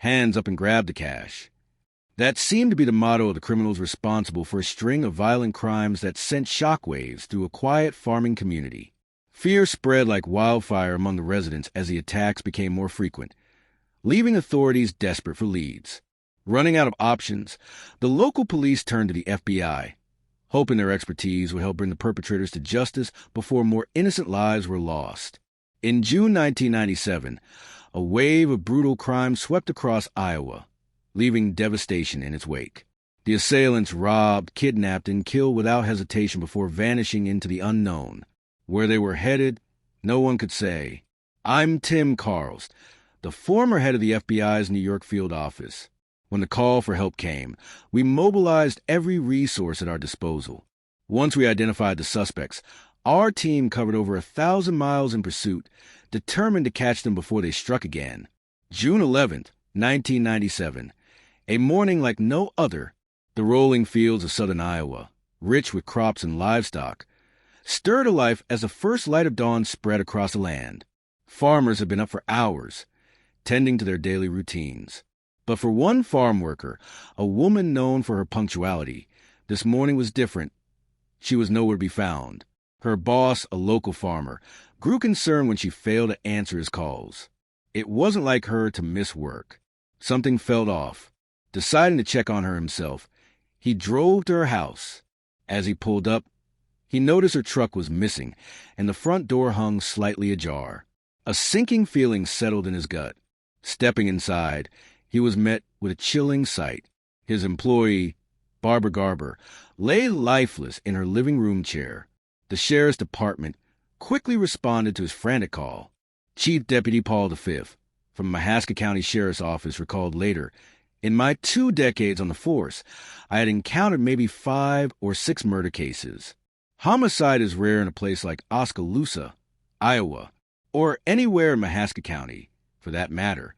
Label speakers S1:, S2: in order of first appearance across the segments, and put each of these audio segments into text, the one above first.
S1: hands up and grab the cash. That seemed to be the motto of the criminals responsible for a string of violent crimes that sent shockwaves through a quiet farming community. Fear spread like wildfire among the residents as the attacks became more frequent, leaving authorities desperate for leads. Running out of options, the local police turned to the FBI, hoping their expertise would help bring the perpetrators to justice before more innocent lives were lost. In June 1997, a wave of brutal crime swept across Iowa, leaving devastation in its wake. The assailants robbed, kidnapped, and killed without hesitation before vanishing into the unknown. Where they were headed, no one could say. I'm Tim Carls, the former head of the FBI's New York field office. When the call for help came, we mobilized every resource at our disposal. Once we identified the suspects, our team covered over 1,000 miles in pursuit, determined to catch them before they struck again. June 11th, 1997. A morning like no other, the rolling fields of southern Iowa, rich with crops and livestock, stirred to life as the first light of dawn spread across the land. Farmers had been up for hours, tending to their daily routines. But for one farm worker, a woman known for her punctuality, this morning was different. She was nowhere to be found. Her boss, a local farmer, grew concerned when she failed to answer his calls. It wasn't like her to miss work. Something felt off. Deciding to check on her himself, he drove to her house. As he pulled up, he noticed her truck was missing, and the front door hung slightly ajar. A sinking feeling settled in his gut. Stepping inside, he was met with a chilling sight. His employee, Barbara Garber, lay lifeless in her living room chair. The sheriff's department quickly responded to his frantic call. Chief Deputy Paul V from Mahaska County Sheriff's Office recalled later, "In my 2 decades on the force, I had encountered maybe 5 or 6 murder cases. Homicide is rare in a place like Oskaloosa, Iowa, or anywhere in Mahaska County, for that matter."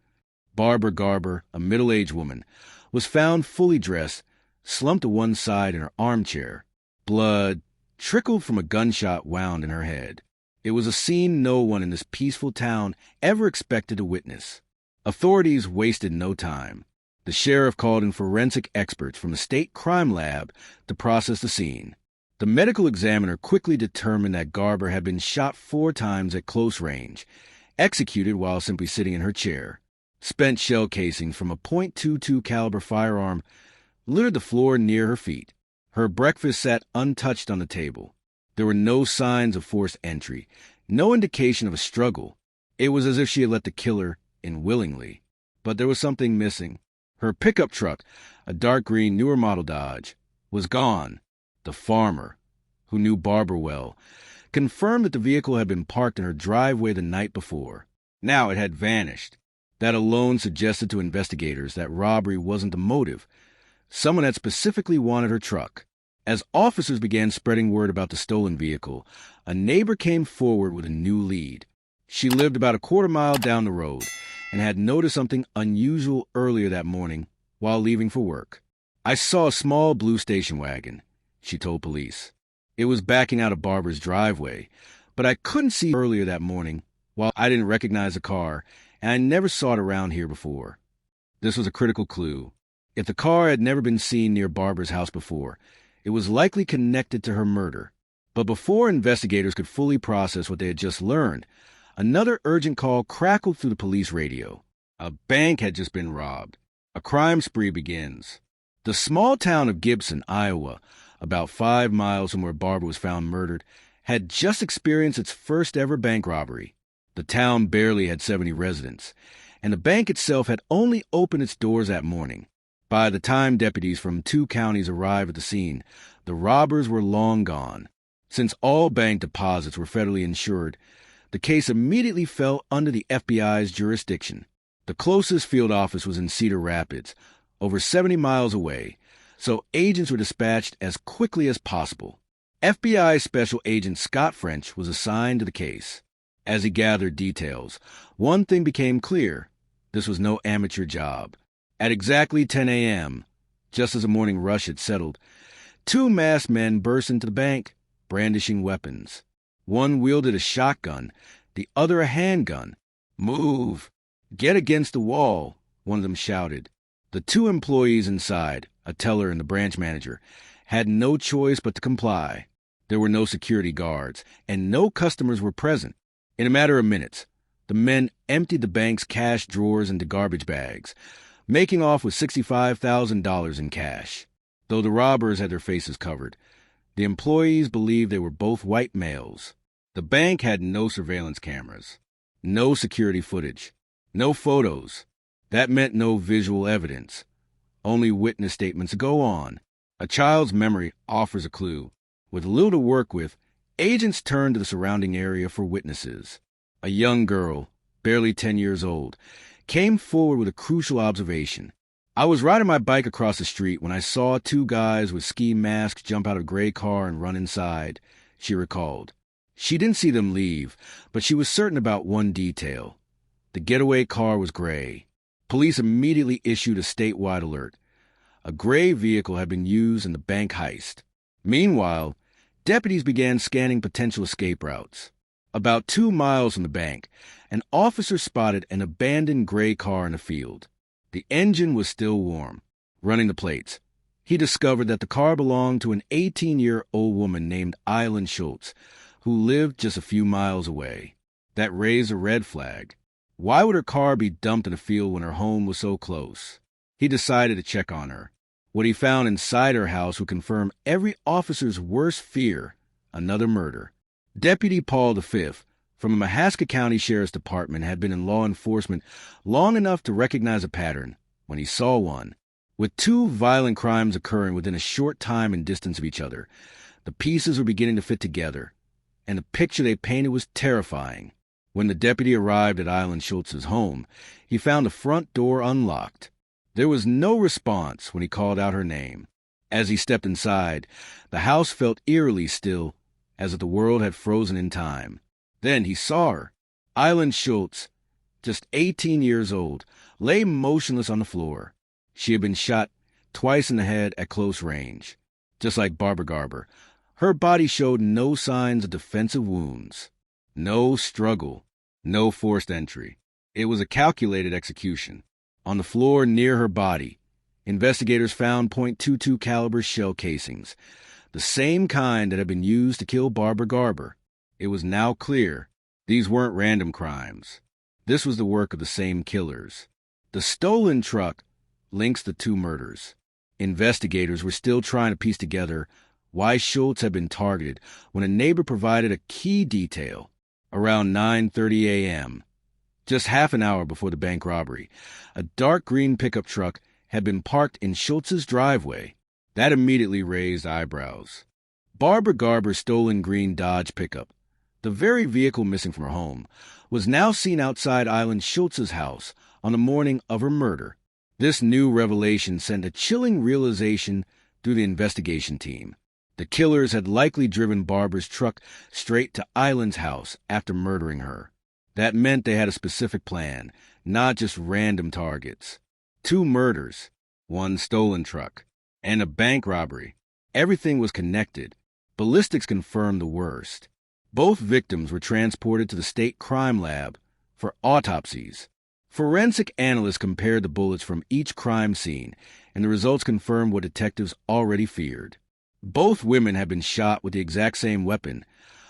S1: Barbara Garber, a middle-aged woman, was found fully dressed, slumped to one side in her armchair. Blood trickled from a gunshot wound in her head. It was a scene no one in this peaceful town ever expected to witness. Authorities wasted no time. The sheriff called in forensic experts from the state crime lab to process the scene. The medical examiner quickly determined that Garber had been shot 4 times at close range, executed while simply sitting in her chair. Spent shell casings from a .22 caliber firearm littered the floor near her feet. Her breakfast sat untouched on the table. There were no signs of forced entry, no indication of a struggle. It was as if she had let the killer in willingly. But there was something missing. Her pickup truck, a dark green newer model Dodge, was gone. The farmer, who knew Barbara well, confirmed that the vehicle had been parked in her driveway the night before. Now it had vanished. That alone suggested to investigators that robbery wasn't the motive. Someone had specifically wanted her truck. As officers began spreading word about the stolen vehicle, a neighbor came forward with a new lead. She lived about a quarter mile down the road and had noticed something unusual earlier that morning while leaving for work. "I saw a small blue station wagon," she told police. "It was backing out of Barbara's driveway, but I couldn't see earlier that morning. While I didn't recognize the car, and I never saw it around here before." This was a critical clue. If the car had never been seen near Barbara's house before, it was likely connected to her murder. But before investigators could fully process what they had just learned, another urgent call crackled through the police radio. A bank had just been robbed. A crime spree begins. The small town of Gibson, Iowa, about 5 miles from where Barbara was found murdered, had just experienced its first ever bank robbery. The town barely had 70 residents, and the bank itself had only opened its doors that morning. By the time deputies from 2 counties arrived at the scene, the robbers were long gone. Since all bank deposits were federally insured, the case immediately fell under the FBI's jurisdiction. The closest field office was in Cedar Rapids, over 70 miles away, so agents were dispatched as quickly as possible. FBI Special Agent Scott French was assigned to the case. As he gathered details, one thing became clear. This was no amateur job. At exactly 10 a.m., just as the morning rush had settled, 2 masked men burst into the bank, brandishing weapons. One wielded a shotgun, the other a handgun. "Move! Get against the wall!" one of them shouted. The two employees inside, a teller and the branch manager, had no choice but to comply. There were no security guards, and no customers were present. In a matter of minutes, the men emptied the bank's cash drawers into garbage bags, making off with $65,000 in cash. Though the robbers had their faces covered, the employees believed they were both white males. The bank had no surveillance cameras, no security footage, no photos. That meant no visual evidence, only witness statements to go on. A child's memory offers a clue. With little to work with, agents turned to the surrounding area for witnesses. A young girl, barely 10 years old, came forward with a crucial observation. I was riding my bike across the street when I saw two guys with ski masks jump out of a gray car and run inside, she recalled. She didn't see them leave, but she was certain about one detail. The getaway car was gray. Police immediately issued a statewide alert. A gray vehicle had been used in the bank heist. Meanwhile, deputies began scanning potential escape routes. About 2 miles from the bank, an officer spotted an abandoned gray car in the field. The engine was still warm. Running the plates, he discovered that the car belonged to an 18-year-old woman named Eileen Schultz, who lived just a few miles away. That raised a red flag. Why would her car be dumped in a field when her home was so close? He decided to check on her. What he found inside her house would confirm every officer's worst fear: another murder. Deputy Paul V from the Mahaska County Sheriff's Department had been in law enforcement long enough to recognize a pattern when he saw one. With two violent crimes occurring within a short time and distance of each other, the pieces were beginning to fit together, and the picture they painted was terrifying. When the deputy arrived at Eileen Schultz's home, he found the front door unlocked. There was no response when he called out her name. As he stepped inside, the house felt eerily still, as if the world had frozen in time. Then he saw her. Eileen Schultz, just 18 years old, lay motionless on the floor. She had been shot twice in the head at close range. Just like Barbara Garber, her body showed no signs of defensive wounds. No struggle, no forced entry. It was a calculated execution. On the floor near her body, investigators found .22 caliber shell casings, the same kind that had been used to kill Barbara Garber. It was now clear these weren't random crimes. This was the work of the same killers. The stolen truck links the two murders. Investigators were still trying to piece together why Schultz had been targeted when a neighbor provided a key detail. Around 9:30 a.m., just half an hour before the bank robbery, a dark green pickup truck had been parked in Schultz's driveway. That immediately raised eyebrows. Barbara Garber's stolen green Dodge pickup, the very vehicle missing from her home, was now seen outside Eileen Schultz's house on the morning of her murder. This new revelation sent a chilling realization through the investigation team. The killers had likely driven Barbara's truck straight to Eileen's house after murdering her. That meant they had a specific plan, not just random targets. 2 murders, 1 stolen truck, and a bank robbery. Everything was connected. Ballistics confirmed the worst. Both victims were transported to the state crime lab for autopsies. Forensic analysts compared the bullets from each crime scene, and the results confirmed what detectives already feared. Both women had been shot with the exact same weapon,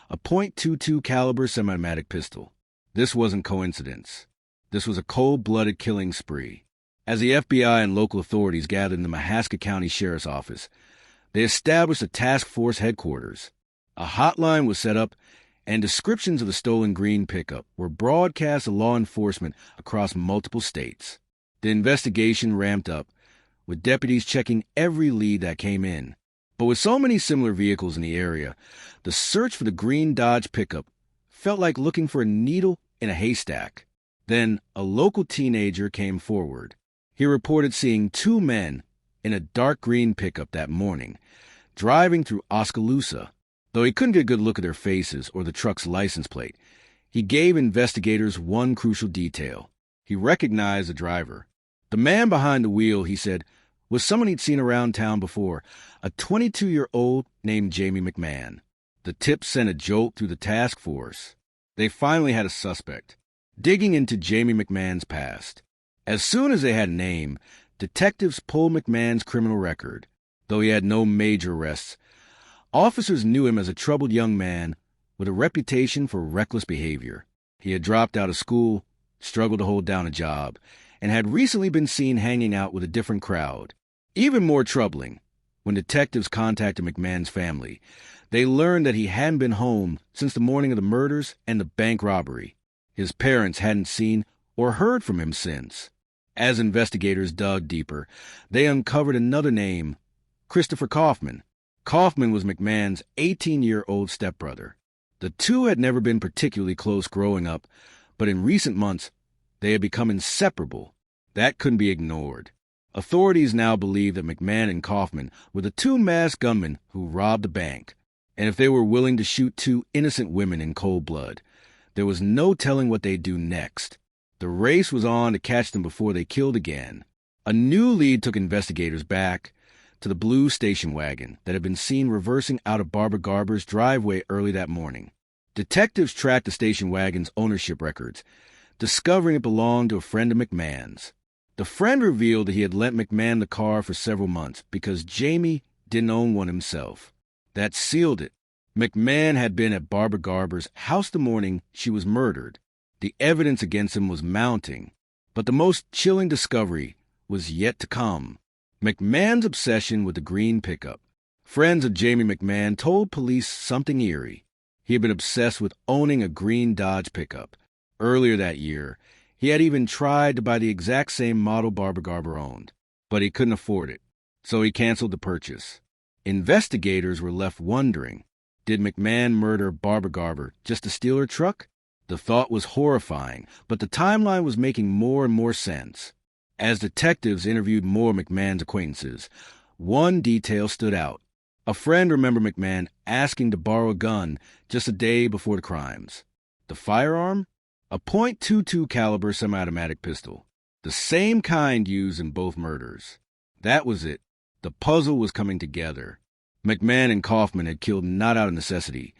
S1: a .22 caliber semi-automatic pistol. This wasn't coincidence. This was a cold-blooded killing spree. As the FBI and local authorities gathered in the Mahaska County Sheriff's Office, they established a task force headquarters. A hotline was set up, and descriptions of the stolen green pickup were broadcast to law enforcement across multiple states. The investigation ramped up, with deputies checking every lead that came in. But with so many similar vehicles in the area, the search for the green Dodge pickup felt like looking for a needle in a haystack. Then a local teenager came forward. He reported seeing 2 men in a dark green pickup that morning, driving through Oskaloosa. Though he couldn't get a good look at their faces or the truck's license plate, he gave investigators one crucial detail. He recognized the driver. The man behind the wheel, he said, was someone he'd seen around town before, a 22-year-old named Jamie McMahon. The tip sent a jolt through the task force. They finally had a suspect. Digging into Jamie McMahon's past, As soon as they had a name, detectives pulled McMahon's criminal record. Though he had no major arrests, officers knew him as a troubled young man with a reputation for reckless behavior. He had dropped out of school, struggled to hold down a job, and had recently been seen hanging out with a different crowd. Even more troubling, when detectives contacted McMahon's family, they learned that he hadn't been home since the morning of the murders and the bank robbery. His parents hadn't seen or heard from him since. As investigators dug deeper, they uncovered another name, Christopher Kaufman. Kaufman was McMahon's 18-year-old stepbrother. The two had never been particularly close growing up, but in recent months, they had become inseparable. That couldn't be ignored. Authorities now believe that McMahon and Kaufman were the two masked gunmen who robbed the bank. And if they were willing to shoot two innocent women in cold blood, there was no telling what they'd do next. The race was on to catch them before they killed again. A new lead took investigators back to the blue station wagon that had been seen reversing out of Barbara Garber's driveway early that morning. Detectives tracked the station wagon's ownership records, discovering it belonged to a friend of McMahon's. The friend revealed that he had lent McMahon the car for several months because Jamie didn't own one himself. That sealed it. McMahon had been at Barbara Garber's house the morning she was murdered. The evidence against him was mounting, but the most chilling discovery was yet to come. McMahon's obsession with the green pickup. Friends of Jamie McMahon told police something eerie. He had been obsessed with owning a green Dodge pickup. Earlier that year, he had even tried to buy the exact same model Barbara Garber owned, but he couldn't afford it, so he canceled the purchase. Investigators were left wondering, did McMahon murder Barbara Garber just to steal her truck? The thought was horrifying, but the timeline was making more and more sense. As detectives interviewed more of McMahon's acquaintances, one detail stood out. A friend remembered McMahon asking to borrow a gun just a day before the crimes. The firearm? A .22 caliber semi-automatic pistol, the same kind used in both murders. That was it. The puzzle was coming together. McMahon and Kaufman had killed not out of necessity,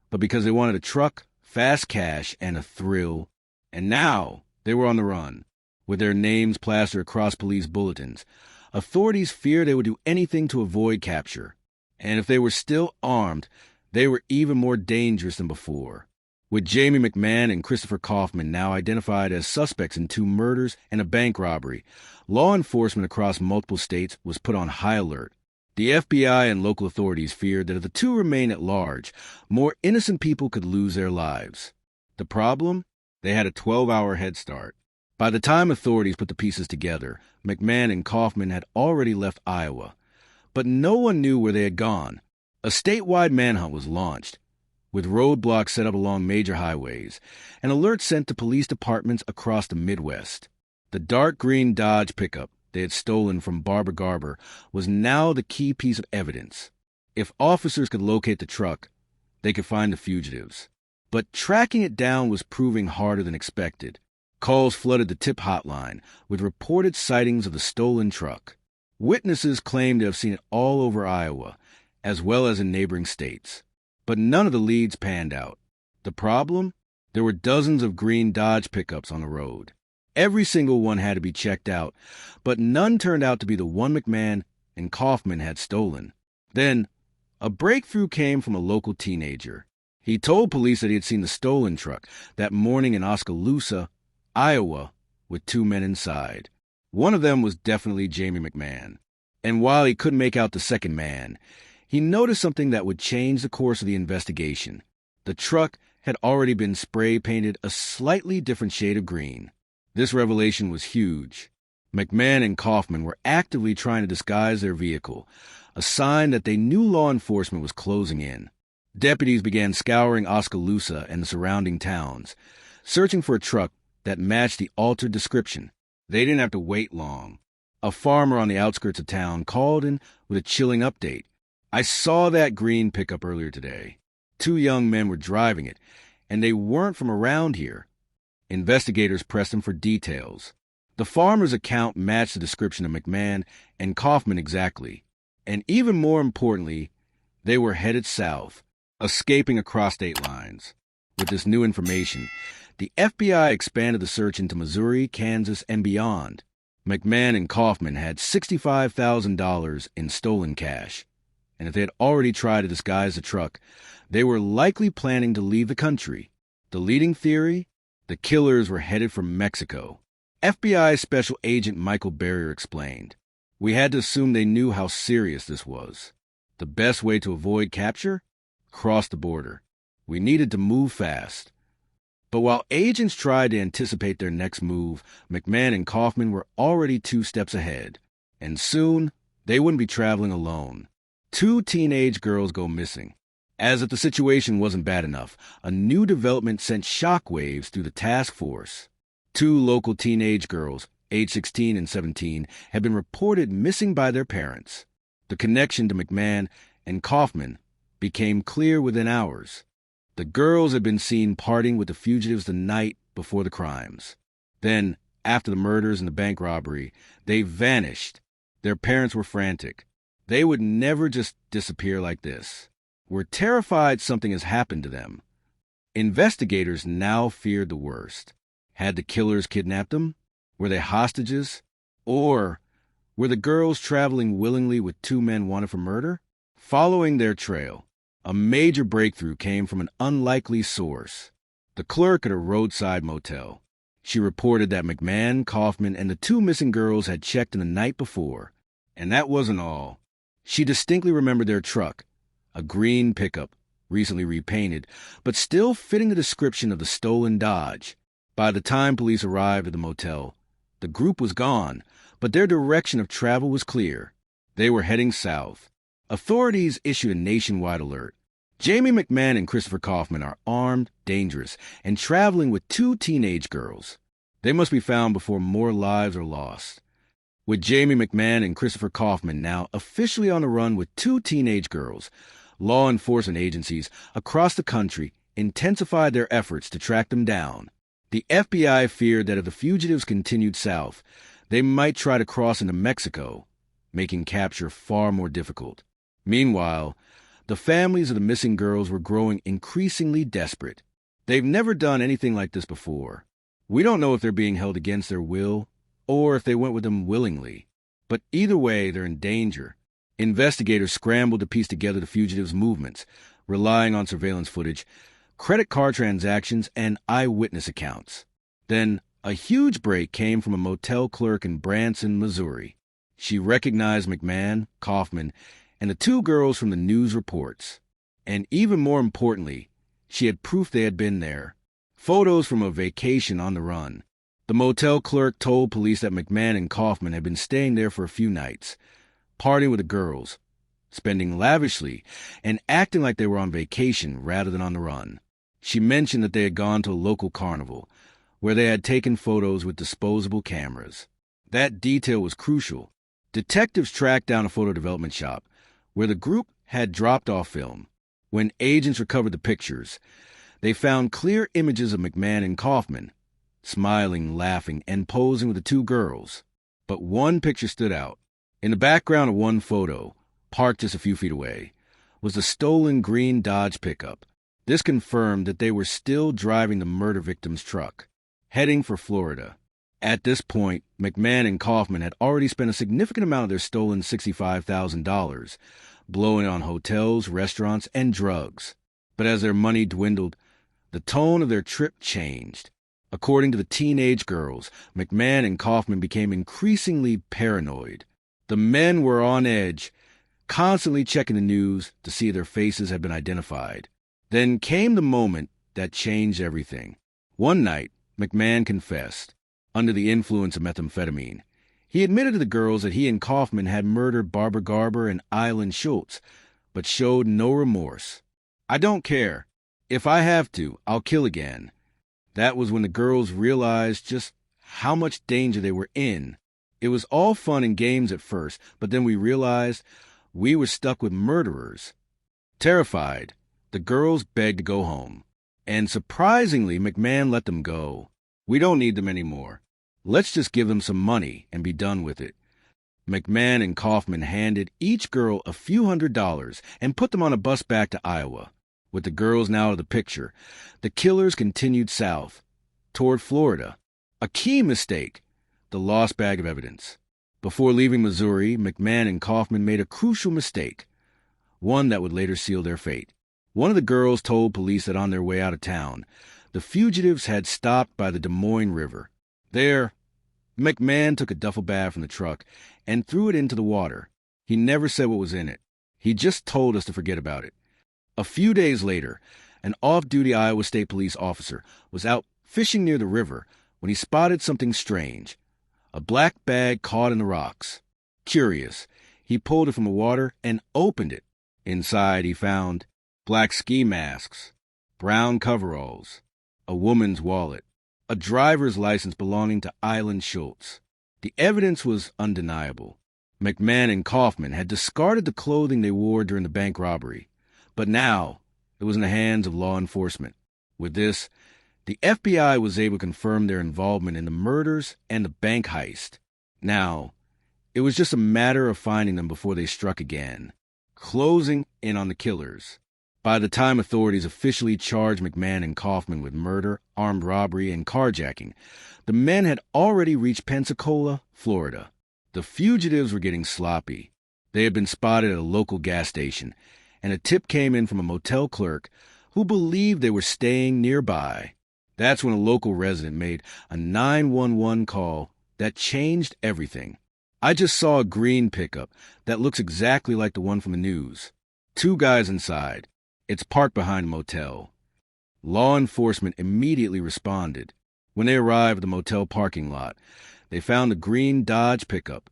S1: but because they wanted a truck, fast cash, and a thrill. And now they were on the run. With their names plastered across police bulletins, authorities feared they would do anything to avoid capture. And if they were still armed, they were even more dangerous than before. With Jamie McMahon and Christopher Kaufman now identified as suspects in two murders and a bank robbery, law enforcement across multiple states was put on high alert. The FBI and local authorities feared that if the two remained at large, more innocent people could lose their lives. The problem? They had a 12-hour head start. By the time authorities put the pieces together, McMahon and Kaufman had already left Iowa. But no one knew where they had gone. A statewide manhunt was launched, with roadblocks set up along major highways, and alerts sent to police departments across the Midwest. The dark green Dodge pickup they had stolen from Barbara Garber was now the key piece of evidence. If officers could locate the truck, they could find the fugitives. But tracking it down was proving harder than expected. Calls flooded the tip hotline with reported sightings of the stolen truck. Witnesses claimed to have seen it all over Iowa, as well as in neighboring states. But none of the leads panned out. The problem? There were dozens of green Dodge pickups on the road. Every single one had to be checked out, but none turned out to be the one McMahon and Kaufman had stolen. Then, a breakthrough came from a local teenager. He told police that he had seen the stolen truck that morning in Oskaloosa, Iowa, with two men inside. One of them was definitely Jamie McMahon. And while he couldn't make out the second man, he noticed something that would change the course of the investigation. The truck had already been spray-painted a slightly different shade of green. This revelation was huge. McMahon and Kaufman were actively trying to disguise their vehicle, a sign that they knew law enforcement was closing in. Deputies began scouring Oskaloosa and the surrounding towns, searching for a truck that matched the altered description. They didn't have to wait long. A farmer on the outskirts of town called in with a chilling update. "I saw that green pickup earlier today. Two young men were driving it, and they weren't from around here." Investigators pressed him for details. The farmer's account matched the description of McMahon and Kaufman exactly. And even more importantly, they were headed south, escaping across state lines. With this new information, The FBI expanded the search into Missouri, Kansas, and beyond. McMahon and Kaufman had $65,000 in stolen cash, and if they had already tried to disguise the truck, they were likely planning to leave the country. The leading theory? The killers were headed for Mexico. FBI Special Agent Michael Barrier explained, "We had to assume they knew how serious this was. The best way to avoid capture? Cross the border. We needed to move fast." But while agents tried to anticipate their next move, McMahon and Kaufman were already 2 steps ahead. And soon, they wouldn't be traveling alone. 2 teenage girls go missing. As if the situation wasn't bad enough, a new development sent shockwaves through the task force. 2 local teenage girls, age 16 and 17, had been reported missing by their parents. The connection to McMahon and Kaufman became clear within hours. The girls had been seen partying with the fugitives the night before the crimes. Then, after the murders and the bank robbery, they vanished. Their parents were frantic. They would never just disappear like this. We're terrified something has happened to them. Investigators now feared the worst. Had the killers kidnapped them? Were they hostages? Or were the girls traveling willingly with 2 men wanted for murder? Following their trail, a major breakthrough came from an unlikely source. The clerk at a roadside motel. She reported that McMahon, Kaufman, and the 2 missing girls had checked in the night before. And that wasn't all. She distinctly remembered their truck, a green pickup, recently repainted, but still fitting the description of the stolen Dodge. By the time police arrived at the motel, the group was gone, but their direction of travel was clear. They were heading south. Authorities issued a nationwide alert. Jamie McMahon and Christopher Kaufman are armed, dangerous, and traveling with 2 teenage girls. They must be found before more lives are lost. With Jamie McMahon and Christopher Kaufman now officially on the run with 2 teenage girls, law enforcement agencies across the country intensified their efforts to track them down. The FBI feared that if the fugitives continued south, they might try to cross into Mexico, making capture far more difficult. Meanwhile, the families of the missing girls were growing increasingly desperate. They've never done anything like this before. We don't know if they're being held against their will or if they went with them willingly. But either way, they're in danger. Investigators scrambled to piece together the fugitives' movements, relying on surveillance footage, credit card transactions, and eyewitness accounts. Then, a huge break came from a motel clerk in Branson, Missouri. She recognized McMahon, Kaufman, and the 2 girls from the news reports. And even more importantly, she had proof they had been there. Photos from a vacation on the run. The motel clerk told police that McMahon and Kaufman had been staying there for a few nights, partying with the girls, spending lavishly, and acting like they were on vacation rather than on the run. She mentioned that they had gone to a local carnival, where they had taken photos with disposable cameras. That detail was crucial. Detectives tracked down a photo development shop, where the group had dropped off film. When agents recovered the pictures, they found clear images of McMahon and Kaufman, smiling, laughing, and posing with the 2 girls. But one picture stood out. In the background of one photo, parked just a few feet away, was the stolen green Dodge pickup. This confirmed that they were still driving the murder victim's truck, heading for Florida. At this point, McMahon and Kaufman had already spent a significant amount of their stolen $65,000, blowing it on hotels, restaurants, and drugs. But as their money dwindled, the tone of their trip changed. According to the teenage girls, McMahon and Kaufman became increasingly paranoid. The men were on edge, constantly checking the news to see if their faces had been identified. Then came the moment that changed everything. One night, McMahon confessed, under the influence of methamphetamine. He admitted to the girls that he and Kaufman had murdered Barbara Garber and Island Schultz, but showed no remorse. "I don't care. If I have to, I'll kill again." That was when the girls realized just how much danger they were in. It was all fun and games at first, but then we realized we were stuck with murderers. Terrified, the girls begged to go home. And surprisingly, McMahon let them go. "We don't need them anymore. Let's just give them some money and be done with it." McMahon and Kaufman handed each girl a few $100s and put them on a bus back to Iowa. With the girls now out of the picture, the killers continued south, toward Florida. A key mistake, the lost bag of evidence. Before leaving Missouri, McMahon and Kaufman made a crucial mistake, one that would later seal their fate. One of the girls told police that on their way out of town, the fugitives had stopped by the Des Moines River. There, McMahon took a duffel bag from the truck and threw it into the water. He never said what was in it. He just told us to forget about it. A few days later, an off-duty Iowa State Police officer was out fishing near the river when he spotted something strange. A black bag caught in the rocks. Curious, he pulled it from the water and opened it. Inside, he found black ski masks, brown coveralls, a woman's wallet, a driver's license belonging to Island Schultz. The evidence was undeniable. McMahon and Kaufman had discarded the clothing they wore during the bank robbery, but now it was in the hands of law enforcement. With this, the FBI was able to confirm their involvement in the murders and the bank heist. Now, it was just a matter of finding them before they struck again, closing in on the killers. By the time authorities officially charged McMahon and Kaufman with murder, armed robbery, and carjacking, the men had already reached Pensacola, Florida. The fugitives were getting sloppy. They had been spotted at a local gas station, and a tip came in from a motel clerk who believed they were staying nearby. That's when a local resident made a 911 call that changed everything. I just saw a green pickup that looks exactly like the one from the news. 2 guys inside. It's parked behind a motel. Law enforcement immediately responded. When they arrived at the motel parking lot, they found a green Dodge pickup,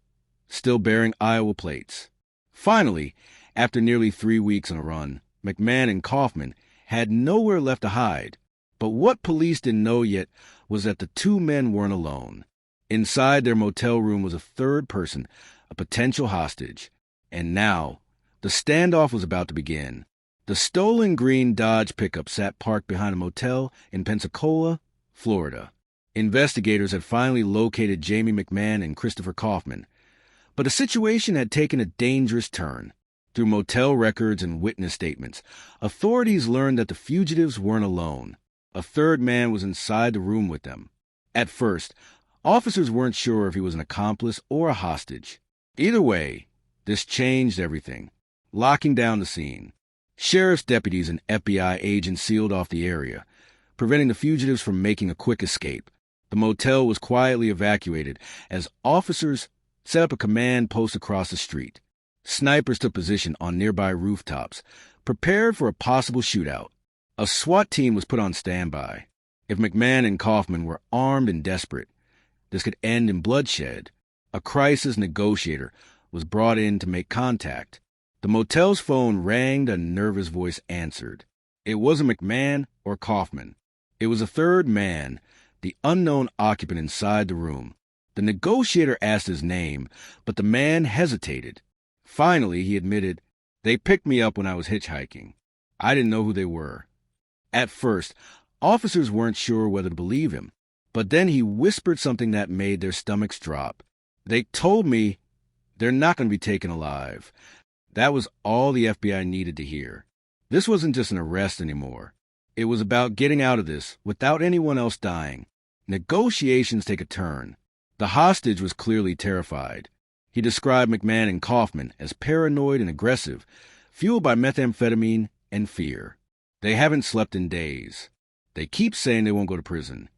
S1: still bearing Iowa plates. Finally, after nearly 3 weeks on a run, McMahon and Kaufman had nowhere left to hide. But what police didn't know yet was that the 2 men weren't alone. Inside their motel room was a third person, a potential hostage. And now, the standoff was about to begin. The stolen green Dodge pickup sat parked behind a motel in Pensacola, Florida. Investigators had finally located Jamie McMahon and Christopher Kaufman. But the situation had taken a dangerous turn. Through motel records and witness statements, authorities learned that the fugitives weren't alone. A third man was inside the room with them. At first, officers weren't sure if he was an accomplice or a hostage. Either way, this changed everything, locking down the scene. Sheriff's deputies and FBI agents sealed off the area, preventing the fugitives from making a quick escape. The motel was quietly evacuated as officers set up a command post across the street. Snipers took position on nearby rooftops, prepared for a possible shootout. A SWAT team was put on standby. If McMahon and Kaufman were armed and desperate, this could end in bloodshed. A crisis negotiator was brought in to make contact. The motel's phone rang, a nervous voice answered. It wasn't McMahon or Kaufman. It was a third man, the unknown occupant inside the room. The negotiator asked his name, but the man hesitated. Finally, he admitted, "They picked me up when I was hitchhiking. I didn't know who they were." At first, officers weren't sure whether to believe him, but then he whispered something that made their stomachs drop. "They told me they're not going to be taken alive." That was all the FBI needed to hear. This wasn't just an arrest anymore. It was about getting out of this without anyone else dying. Negotiations take a turn. The hostage was clearly terrified. He described McMahon and Kaufman as paranoid and aggressive, fueled by methamphetamine and fear. They haven't slept in days. They keep saying they won't go to prison.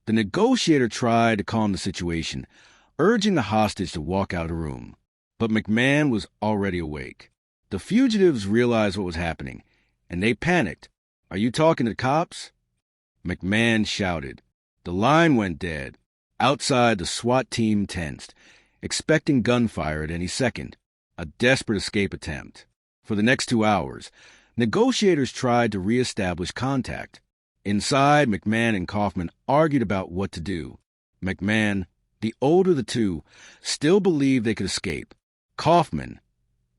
S1: The negotiator tried to calm the situation, urging the hostage to walk out of the room. But McMahon was already awake. The fugitives realized what was happening, and they panicked. "Are you talking to the cops?" McMahon shouted. The line went dead. Outside, the SWAT team tensed, expecting gunfire at any second. A desperate escape attempt. For the next 2 hours, negotiators tried to reestablish contact. Inside, McMahon and Kaufman argued about what to do. McMahon, the older of the two, still believed they could escape. Kaufman,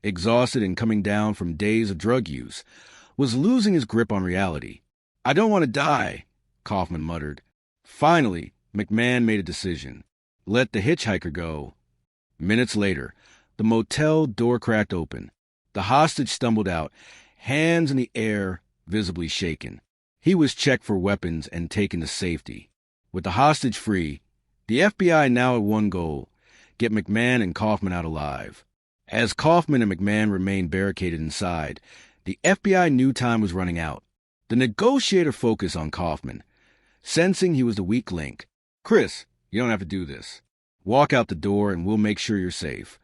S1: exhausted and coming down from days of drug use, was losing his grip on reality. "I don't want to die," Kaufman muttered. Finally, McMahon made a decision. Let the hitchhiker go. Minutes later, the motel door cracked open. The hostage stumbled out, hands in the air, visibly shaken. He was checked for weapons and taken to safety. With the hostage free, the FBI now had one goal: get McMahon and Kaufman out alive. As Kaufman and McMahon remained barricaded inside, the FBI knew time was running out. The negotiator focused on Kaufman, sensing he was the weak link. "Chris, you don't have to do this. Walk out the door and we'll make sure you're safe."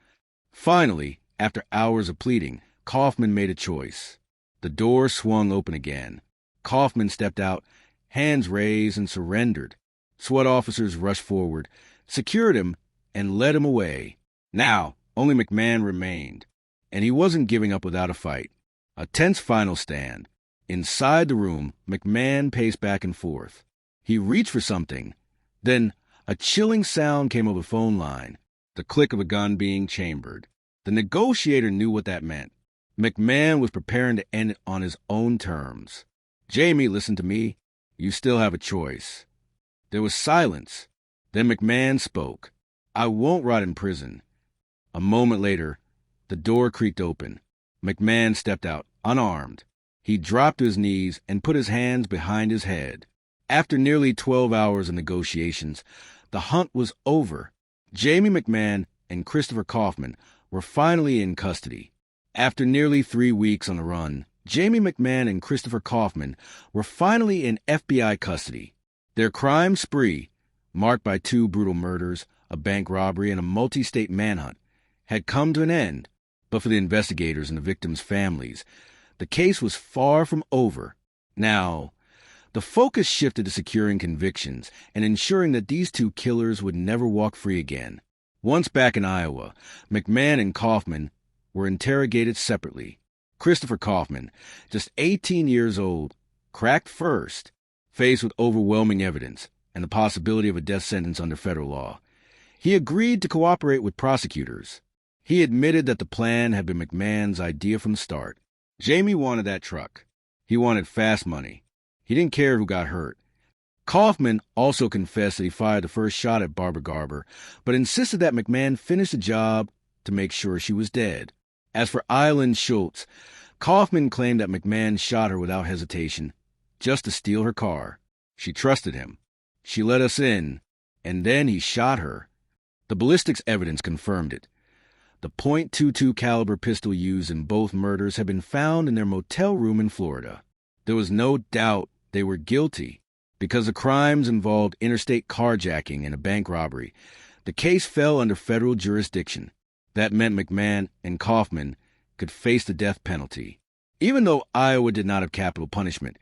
S1: Finally, after hours of pleading, Kaufman made a choice. The door swung open again. Kaufman stepped out, hands raised, and surrendered. SWAT officers rushed forward, secured him, and led him away. Now, only McMahon remained, and he wasn't giving up without a fight. A tense final stand. Inside the room, McMahon paced back and forth. He reached for something. Then, a chilling sound came over the phone line, the click of a gun being chambered. The negotiator knew what that meant. McMahon was preparing to end it on his own terms. "Jamie, listen to me. You still have a choice." There was silence. Then McMahon spoke. "I won't rot in prison." A moment later, the door creaked open. McMahon stepped out, unarmed. He dropped to his knees and put his hands behind his head. After nearly 12 hours of negotiations, the hunt was over. Jamie McMahon and Christopher Kaufman were finally in custody. After nearly 3 weeks on the run, Jamie McMahon and Christopher Kaufman were finally in FBI custody. Their crime spree, marked by 2 brutal murders, a bank robbery, and a multi-state manhunt, had come to an end. But for the investigators and the victims' families, the case was far from over. Now, the focus shifted to securing convictions and ensuring that these 2 killers would never walk free again. Once back in Iowa, McMahon and Kaufman were interrogated separately. Christopher Kaufman, just 18 years old, cracked first, faced with overwhelming evidence and the possibility of a death sentence under federal law. He agreed to cooperate with prosecutors. He admitted that the plan had been McMahon's idea from the start. Jamie wanted that truck. He wanted fast money. He didn't care who got hurt. Kaufman also confessed that he fired the first shot at Barbara Garber, but insisted that McMahon finish the job to make sure she was dead. As for Eileen Schultz, Kaufman claimed that McMahon shot her without hesitation, just to steal her car. She trusted him. She let us in, and then he shot her. The ballistics evidence confirmed it. The .22 caliber pistol used in both murders had been found in their motel room in Florida. There was no doubt they were guilty. Because the crimes involved interstate carjacking and a bank robbery, the case fell under federal jurisdiction. That meant McMahon and Kaufman could face the death penalty. Even though Iowa did not have capital punishment,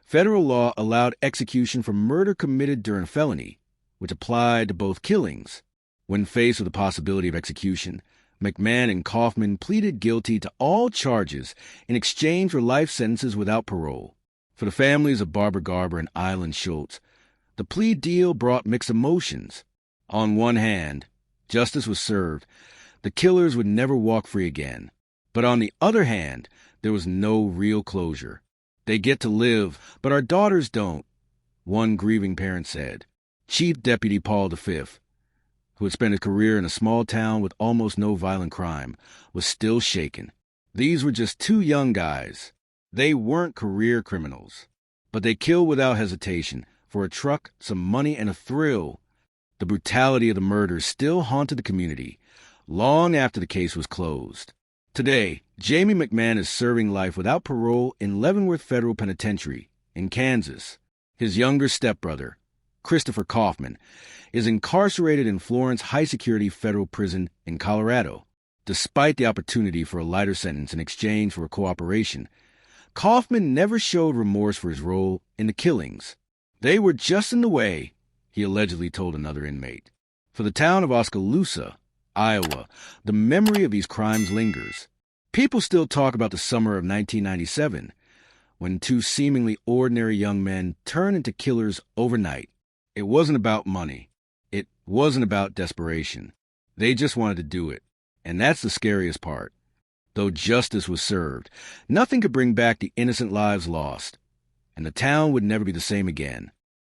S1: federal law allowed execution for murder committed during a felony, which applied to both killings. When faced with the possibility of execution, McMahon and Kaufman pleaded guilty to all charges in exchange for life sentences without parole. For the families of Barbara Garber and Eileen Schultz, the plea deal brought mixed emotions. On one hand, justice was served. The killers would never walk free again. But on the other hand, there was no real closure. "They get to live, but our daughters don't," one grieving parent said. Chief Deputy Paul V, who had spent a career in a small town with almost no violent crime, was still shaken. These were just 2 young guys. They weren't career criminals, but they killed without hesitation for a truck, some money, and a thrill. The brutality of the murders still haunted the community, long after the case was closed. Today, Jamie McMahon is serving life without parole in Leavenworth Federal Penitentiary in Kansas. His younger stepbrother, Christopher Kaufman, is incarcerated in Florence high-security federal prison in Colorado. Despite the opportunity for a lighter sentence in exchange for cooperation, Kaufman never showed remorse for his role in the killings. "They were just in the way," he allegedly told another inmate. For the town of Oskaloosa, Iowa, the memory of these crimes lingers. People still talk about the summer of 1997, when 2 seemingly ordinary young men turned into killers overnight. It wasn't about money. It wasn't about desperation. They just wanted to do it. And that's the scariest part. Though justice was served, nothing could bring back the innocent lives lost, and the town would never be the same again.